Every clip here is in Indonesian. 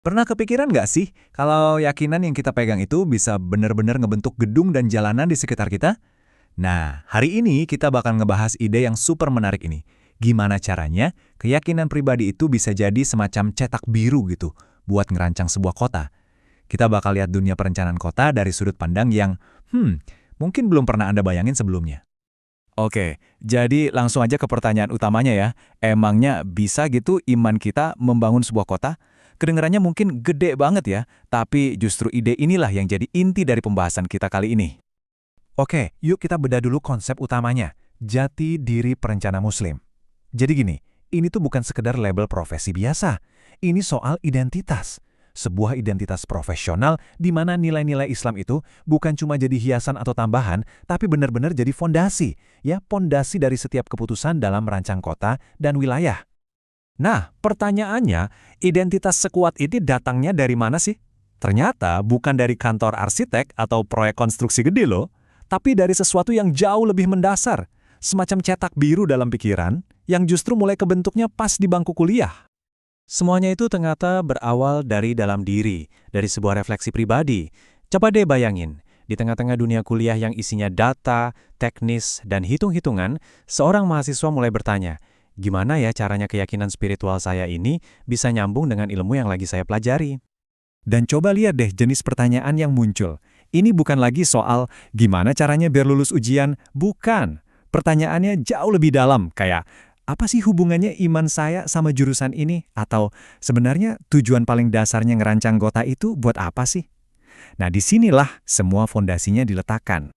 Pernah kepikiran nggak sih kalau keyakinan yang kita pegang itu bisa benar-benar ngebentuk gedung dan jalanan di sekitar kita? Nah, hari ini kita bakal ngebahas ide yang super menarik ini. Gimana caranya keyakinan pribadi itu bisa jadi semacam cetak biru gitu buat ngerancang sebuah kota. Kita bakal lihat dunia perencanaan kota dari sudut pandang yang, mungkin belum pernah Anda bayangin sebelumnya. Oke, jadi langsung aja ke pertanyaan utamanya ya. Emangnya bisa gitu iman kita membangun sebuah kota? Kedengarannya mungkin gede banget ya, tapi justru ide inilah yang jadi inti dari pembahasan kita kali ini. Oke, yuk kita bedah dulu konsep utamanya, jati diri perencana muslim. Jadi gini, ini tuh bukan sekedar label profesi biasa. Ini soal identitas. Sebuah identitas profesional di mana nilai-nilai Islam itu bukan cuma jadi hiasan atau tambahan, tapi benar-benar jadi fondasi. Ya, fondasi dari setiap keputusan dalam merancang kota dan wilayah. Nah, pertanyaannya, identitas sekuat ini datangnya dari mana sih? Ternyata bukan dari kantor arsitek atau proyek konstruksi gede loh, tapi dari sesuatu yang jauh lebih mendasar, semacam cetak biru dalam pikiran yang justru mulai kebentuknya pas di bangku kuliah. Semuanya itu ternyata berawal dari dalam diri, dari sebuah refleksi pribadi. Coba deh bayangin, di tengah-tengah dunia kuliah yang isinya data, teknis, dan hitung-hitungan, seorang mahasiswa mulai bertanya, gimana ya caranya keyakinan spiritual saya ini bisa nyambung dengan ilmu yang lagi saya pelajari? Dan coba lihat deh jenis pertanyaan yang muncul. Ini bukan lagi soal gimana caranya biar lulus ujian, bukan. Pertanyaannya jauh lebih dalam, kayak apa sih hubungannya iman saya sama jurusan ini? Atau sebenarnya tujuan paling dasarnya ngerancang kota itu buat apa sih? Nah, disinilah semua fondasinya diletakkan.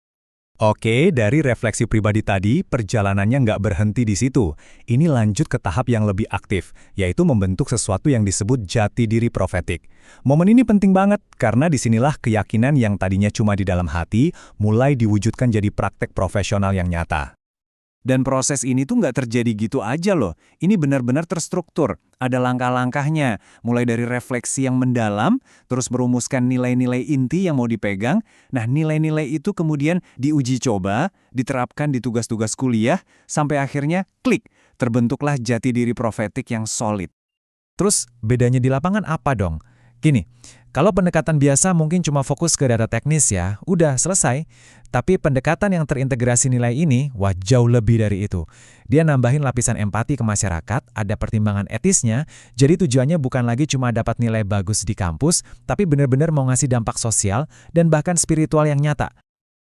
Oke, dari refleksi pribadi tadi, perjalanannya nggak berhenti di situ. Ini lanjut ke tahap yang lebih aktif, yaitu membentuk sesuatu yang disebut jati diri profetik. Momen ini penting banget, karena disinilah keyakinan yang tadinya cuma di dalam hati, mulai diwujudkan jadi praktek profesional yang nyata. Dan proses ini tuh nggak terjadi gitu aja loh. Ini benar-benar terstruktur. Ada langkah-langkahnya, mulai dari refleksi yang mendalam, terus merumuskan nilai-nilai inti yang mau dipegang. Nah, nilai-nilai itu kemudian diuji coba, diterapkan di tugas-tugas kuliah, sampai akhirnya klik, terbentuklah jati diri profetik yang solid. Terus bedanya di lapangan apa dong? Gini, kalau pendekatan biasa mungkin cuma fokus ke data teknis ya, udah selesai. Tapi pendekatan yang terintegrasi nilai ini, wah jauh lebih dari itu. Dia nambahin lapisan empati ke masyarakat, ada pertimbangan etisnya, jadi tujuannya bukan lagi cuma dapat nilai bagus di kampus, tapi benar-benar mau ngasih dampak sosial dan bahkan spiritual yang nyata.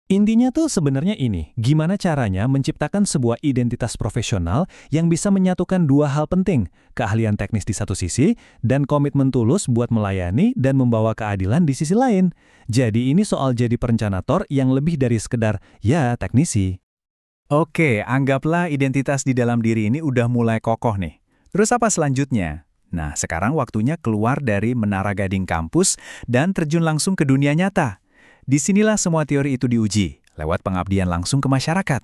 Intinya tuh sebenarnya ini, gimana caranya menciptakan sebuah identitas profesional yang bisa menyatukan dua hal penting, keahlian teknis di satu sisi, dan komitmen tulus buat melayani dan membawa keadilan di sisi lain. Jadi ini soal jadi perencanator yang lebih dari sekedar, ya teknisi. Oke, anggaplah identitas di dalam diri ini udah mulai kokoh nih. Terus apa selanjutnya? Nah, sekarang waktunya keluar dari menara gading kampus dan terjun langsung ke dunia nyata. Disinilah semua teori itu diuji, lewat pengabdian langsung ke masyarakat.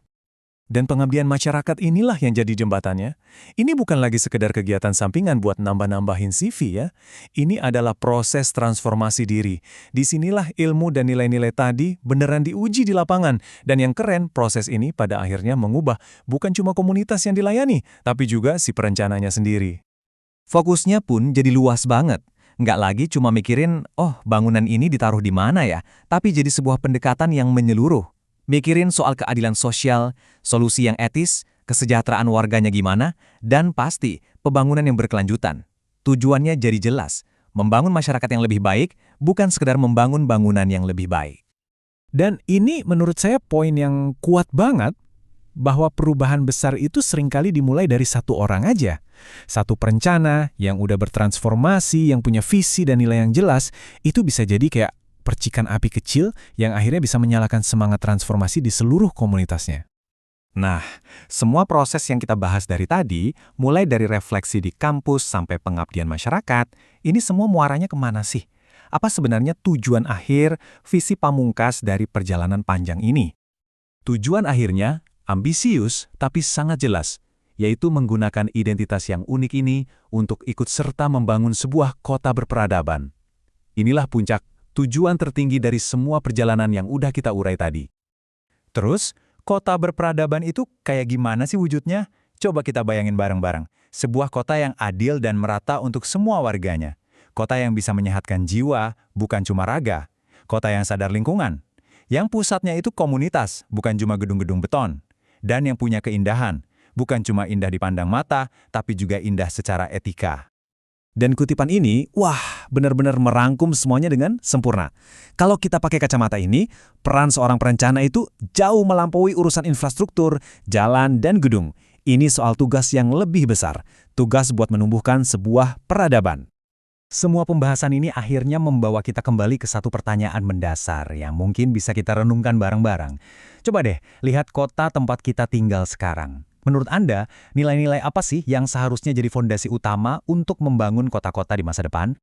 Dan pengabdian masyarakat inilah yang jadi jembatannya. Ini bukan lagi sekedar kegiatan sampingan buat nambah-nambahin CV ya. Ini adalah proses transformasi diri. Disinilah ilmu dan nilai-nilai tadi beneran diuji di lapangan. Dan yang keren, proses ini pada akhirnya mengubah bukan cuma komunitas yang dilayani, tapi juga si perencananya sendiri. Fokusnya pun jadi luas banget. Nggak lagi cuma mikirin, oh bangunan ini ditaruh di mana ya, tapi jadi sebuah pendekatan yang menyeluruh. Mikirin soal keadilan sosial, solusi yang etis, kesejahteraan warganya gimana, dan pasti pembangunan yang berkelanjutan. Tujuannya jadi jelas, membangun masyarakat yang lebih baik, bukan sekedar membangun bangunan yang lebih baik. Dan ini menurut saya poin yang kuat banget, bahwa perubahan besar itu seringkali dimulai dari satu orang aja. Satu perencana yang udah bertransformasi, yang punya visi dan nilai yang jelas, itu bisa jadi kayak percikan api kecil yang akhirnya bisa menyalakan semangat transformasi di seluruh komunitasnya. Nah, semua proses yang kita bahas dari tadi, mulai dari refleksi di kampus sampai pengabdian masyarakat, ini semua muaranya kemana sih? Apa sebenarnya tujuan akhir, visi pamungkas dari perjalanan panjang ini? Tujuan akhirnya ambisius tapi sangat jelas, yaitu menggunakan identitas yang unik ini untuk ikut serta membangun sebuah kota berperadaban. Inilah puncak tujuan tertinggi dari semua perjalanan yang udah kita urai tadi. Terus, kota berperadaban itu kayak gimana sih wujudnya? Coba kita bayangin bareng-bareng. Sebuah kota yang adil dan merata untuk semua warganya. Kota yang bisa menyehatkan jiwa, bukan cuma raga. Kota yang sadar lingkungan. Yang pusatnya itu komunitas, bukan cuma gedung-gedung beton. Dan yang punya keindahan, bukan cuma indah dipandang mata, tapi juga indah secara etika. Dan kutipan ini, wah, benar-benar merangkum semuanya dengan sempurna. Kalau kita pakai kacamata ini, peran seorang perencana itu jauh melampaui urusan infrastruktur, jalan, dan gedung. Ini soal tugas yang lebih besar, tugas buat menumbuhkan sebuah peradaban. Semua pembahasan ini akhirnya membawa kita kembali ke satu pertanyaan mendasar yang mungkin bisa kita renungkan bareng-bareng. Coba deh, lihat kota tempat kita tinggal sekarang. Menurut Anda, nilai-nilai apa sih yang seharusnya jadi fondasi utama untuk membangun kota-kota di masa depan?